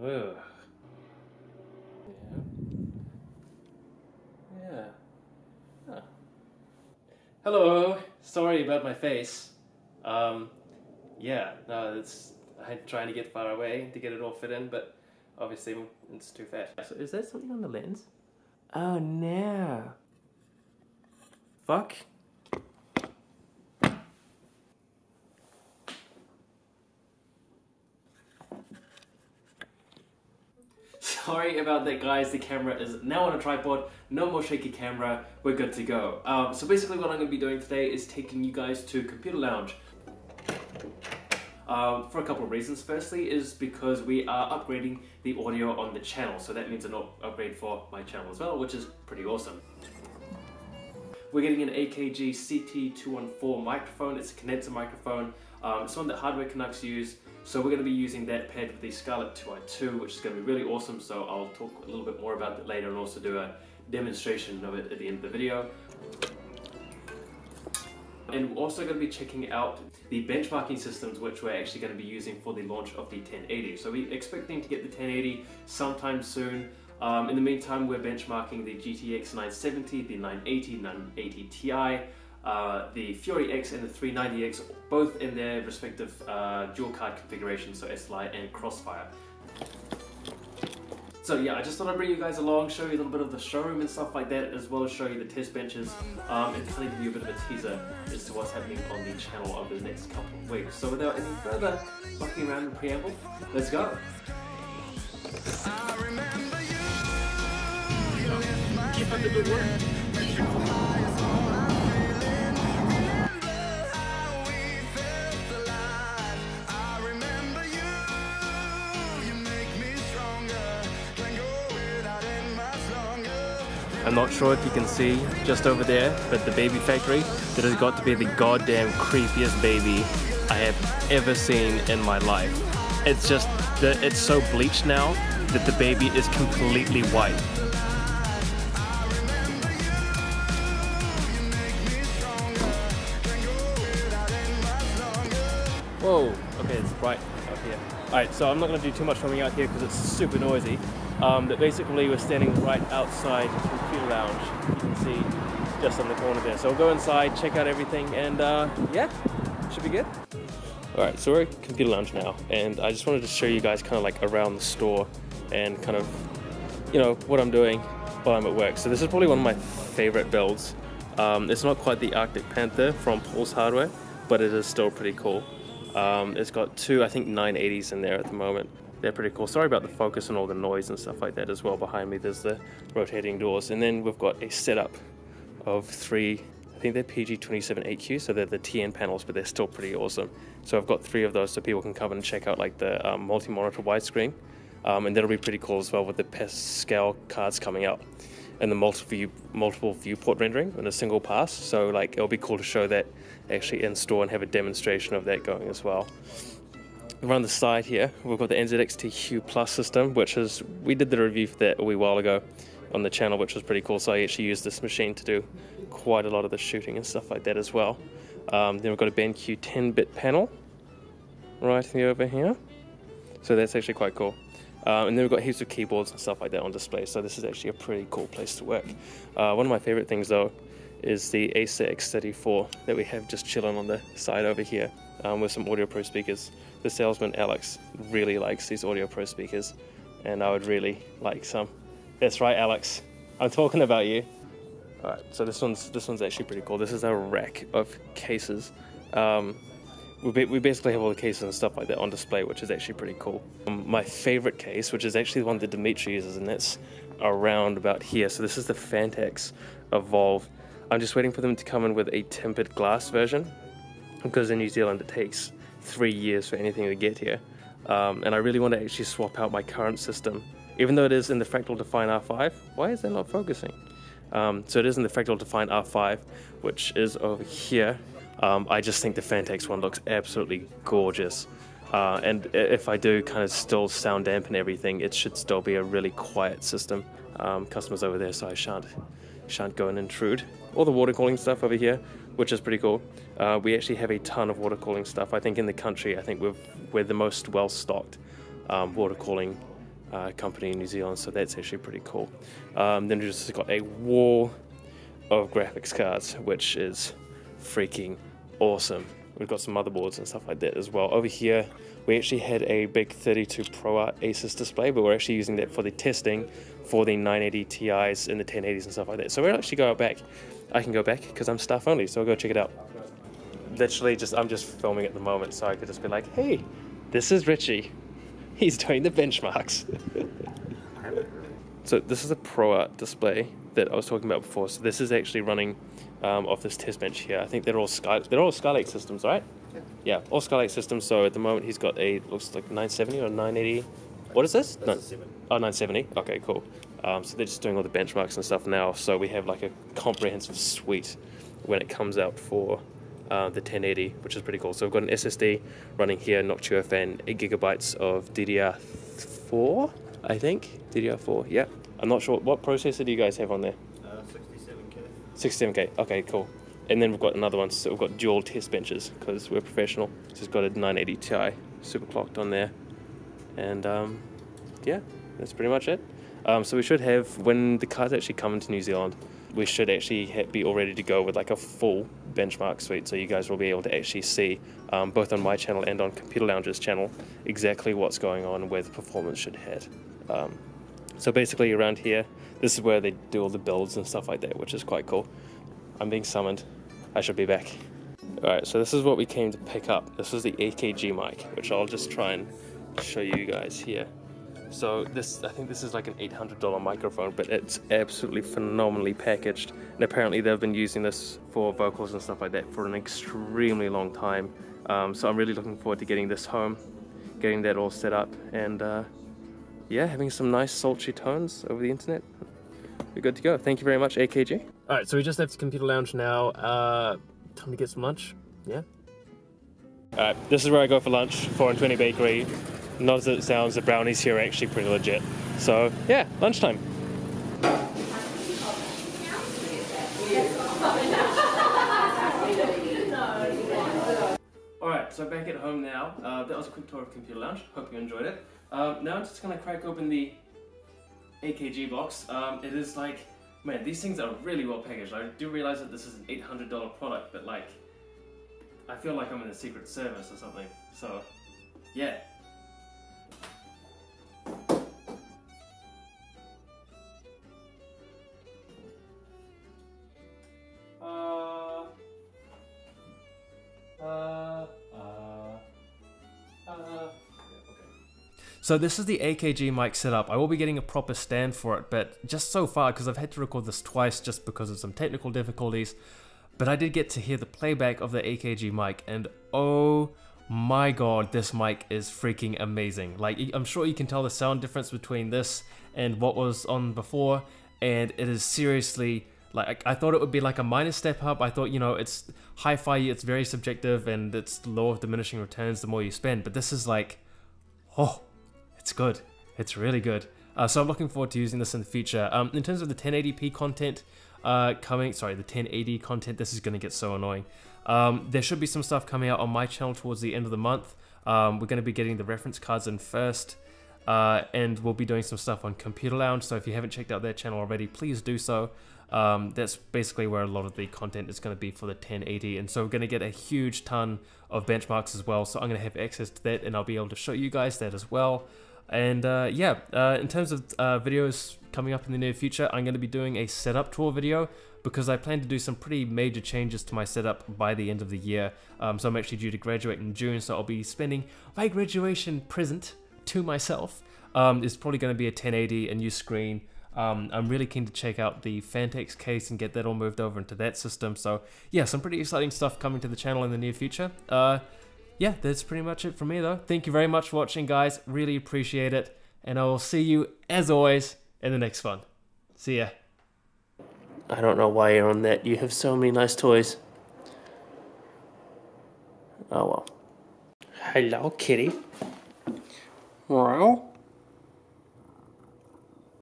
Ugh. Yeah. Huh. Hello. Sorry about my face. Yeah, no, I'm trying to get far away to get it all fit in, but obviously it's too fat. So is that something on the lens? Oh no. Fuck. Sorry about that, guys. The camera is now on a tripod. No more shaky camera. We're good to go. So basically what I'm going to be doing today is taking you guys to Computer Lounge. For a couple of reasons. Firstly is because we are upgrading the audio on the channel. So that means an upgrade for my channel as well, which is pretty awesome. We're getting an AKG CT214 microphone. It's a condenser microphone. It's one that Hardware Canucks use. So we're going to be using that paired with the Scarlett 2i2, which is going to be really awesome. So I'll talk a little bit more about that later and also do a demonstration of it at the end of the video. And we're also going to be checking out the benchmarking systems which we're actually going to be using for the launch of the 1080. So we're expecting to get the 1080 sometime soon. In the meantime, we're benchmarking the GTX 970, the 980, 980 Ti, the Fury X and the 390X, both in their respective dual card configurations, so SLI and Crossfire. So yeah, I just thought I'd bring you guys along, show you a little bit of the showroom and stuff like that, as well as show you the test benches, and kind of give you a bit of a teaser as to what's happening on the channel over the next couple of weeks. So without any further mucking around and preamble, let's go! Keep up the good work. I'm not sure if you can see just over there, but the baby factory, that has got to be the goddamn creepiest baby I have ever seen in my life. It's just, it's so bleached now that the baby is completely white. Whoa, okay, it's bright up here. Alright, so I'm not going to do too much filming out here because it's super noisy. But basically we're standing right outside Computer Lounge. You can see just on the corner there. So we'll go inside, check out everything, and yeah, should be good. Alright, so we're at Computer Lounge now, and I just wanted to show you guys kind of like around the store and kind of, you know, what I'm doing while I'm at work. So this is probably one of my favorite builds. It's not quite the Arctic Panther from Pulse Hardware, but it is still pretty cool. It's got two, I think, 980s in there at the moment. They're pretty cool. Sorry about the focus and all the noise and stuff like that as well. Behind me there's the rotating doors, and then we've got a setup of three, I think they're PG27AQ, so they're the TN panels, but they're still pretty awesome. So I've got three of those so people can come and check out like the multi-monitor widescreen, and that'll be pretty cool as well with the Pascal cards coming out and the multiple viewport rendering in a single pass. So like it'll be cool to show that actually in store and have a demonstration of that going as well. Around the side here, we've got the NZXT Plus system, which is, we did the review for that a wee while ago on the channel, which was pretty cool. So I actually used this machine to do quite a lot of the shooting and stuff like that as well. Then we've got a BenQ 10-bit panel right over here. So that's actually quite cool. And then we've got heaps of keyboards and stuff like that on display. So this is actually a pretty cool place to work. One of my favorite things though is the Acer X34 that we have just chilling on the side over here, with some Audio Pro speakers. The salesman Alex really likes these Audio Pro speakers, and I would really like some. That's right, Alex, I'm talking about you. Alright, so this one's actually pretty cool. This is a rack of cases. We basically have all the cases and stuff like that on display, which is actually pretty cool. My favorite case, which is actually the one that Dimitri uses, and that's around about here. So this is the Fantex Evolve. I'm just waiting for them to come in with a tempered glass version, because in New Zealand it takes 3 years for anything to get here. And I really want to actually swap out my current system, even though it is in the Fractal Define R5. Why is that not focusing? So it is in the Fractal Define R5, which is over here. I just think the Fantex one looks absolutely gorgeous. And if I do kind of still sound dampen everything, it should still be a really quiet system. Customers over there, so I shan't go and intrude. All the water cooling stuff over here, which is pretty cool. We actually have a ton of water cooling stuff. I think in the country, I think we're the most well-stocked water cooling company in New Zealand, so that's actually pretty cool. Then we've just got a wall of graphics cards, which is freaking awesome. We've got some motherboards and stuff like that as well. Over here, we actually had a big 32 ProArt Asus display, but we're actually using that for the testing for the 980 Ti's and the 1080s and stuff like that. So we'll actually go back. I can go back because I'm staff only, so I'll go check it out. Literally, I'm just filming at the moment, so I could just be like, hey, this is Richie. He's doing the benchmarks. So this is a ProArt display that I was talking about before. So this is actually running off this test bench here. I think they're all Skylake systems, right? Yeah, all Skylake systems. So at the moment he's got a, looks like 970 or 980. What is this? That's a 7. Oh, 970. Okay, cool. So they're just doing all the benchmarks and stuff now. So we have like a comprehensive suite when it comes out for the 1080, which is pretty cool. So we've got an SSD running here, Noctua fan, 8 gigabytes of DDR4, I think. DDR4, yeah. I'm not sure. What processor do you guys have on there? 67K. 67K, okay, cool. And then we've got another one, so we've got dual test benches because we're professional. So it's got a 980 Ti super clocked on there. And yeah, that's pretty much it. So we should have, when the cards actually come into New Zealand, we should actually be all ready to go with like a full benchmark suite, so you guys will be able to actually see, both on my channel and on Computer Lounge's channel, exactly what's going on with performance should hit. So basically around here, this is where they do all the builds and stuff like that, which is quite cool. I'm being summoned. I should be back. Alright, so this is what we came to pick up. This was the AKG mic, which I'll just try and show you guys here. So this, I think this is like an $800 microphone, but it's absolutely phenomenally packaged. And apparently they've been using this for vocals and stuff like that for an extremely long time. So I'm really looking forward to getting this home, getting that all set up, and yeah, having some nice sultry tones over the internet. We're good to go. Thank you very much, AKG. Alright, so we just left the Computer Lounge now. Time to get some lunch, yeah? Alright, this is where I go for lunch, 420 Bakery. Not as it sounds, the brownies here are actually pretty legit. So yeah, lunchtime. Alright, so back at home now. That was a quick tour of Computer Lounge. Hope you enjoyed it. Now I'm just gonna crack open the AKG box. It is like, man, these things are really well packaged. I do realize that this is an $800 product, but like, I feel like I'm in the Secret Service or something. So, yeah. So this is the AKG mic setup. I will be getting a proper stand for it, but just so far, because I've had to record this twice just because of some technical difficulties, but I did get to hear the playback of the AKG mic, and oh my god, this mic is freaking amazing. Like, I'm sure you can tell the sound difference between this and what was on before, and it is seriously, like, I thought it would be like a minor step up. I thought, you know, it's hi-fi, it's very subjective, and it's law of diminishing returns the more you spend, but this is like, oh, it's good. It's really good. So I'm looking forward to using this in the future. In terms of the 1080p content the 1080 content, this is going to get so annoying. There should be some stuff coming out on my channel towards the end of the month. We're going to be getting the reference cards in first, and we'll be doing some stuff on Computer Lounge, so if you haven't checked out their channel already, please do so. That's basically where a lot of the content is going to be for the 1080, and so we're going to get a huge ton of benchmarks as well, so I'm going to have access to that, and I'll be able to show you guys that as well. And yeah, in terms of videos coming up in the near future, I'm going to be doing a setup tour video because I plan to do some pretty major changes to my setup by the end of the year. So I'm actually due to graduate in June, so I'll be spending my graduation present to myself. It's probably going to be a 1080, a new screen. I'm really keen to check out the Fantex case and get that all moved over into that system. So yeah, some pretty exciting stuff coming to the channel in the near future. Yeah, that's pretty much it from me though. Thank you very much for watching, guys. Really appreciate it. And I will see you, as always, in the next one. See ya. I don't know why you're on that. You have so many nice toys. Oh well. Hello, kitty. Well.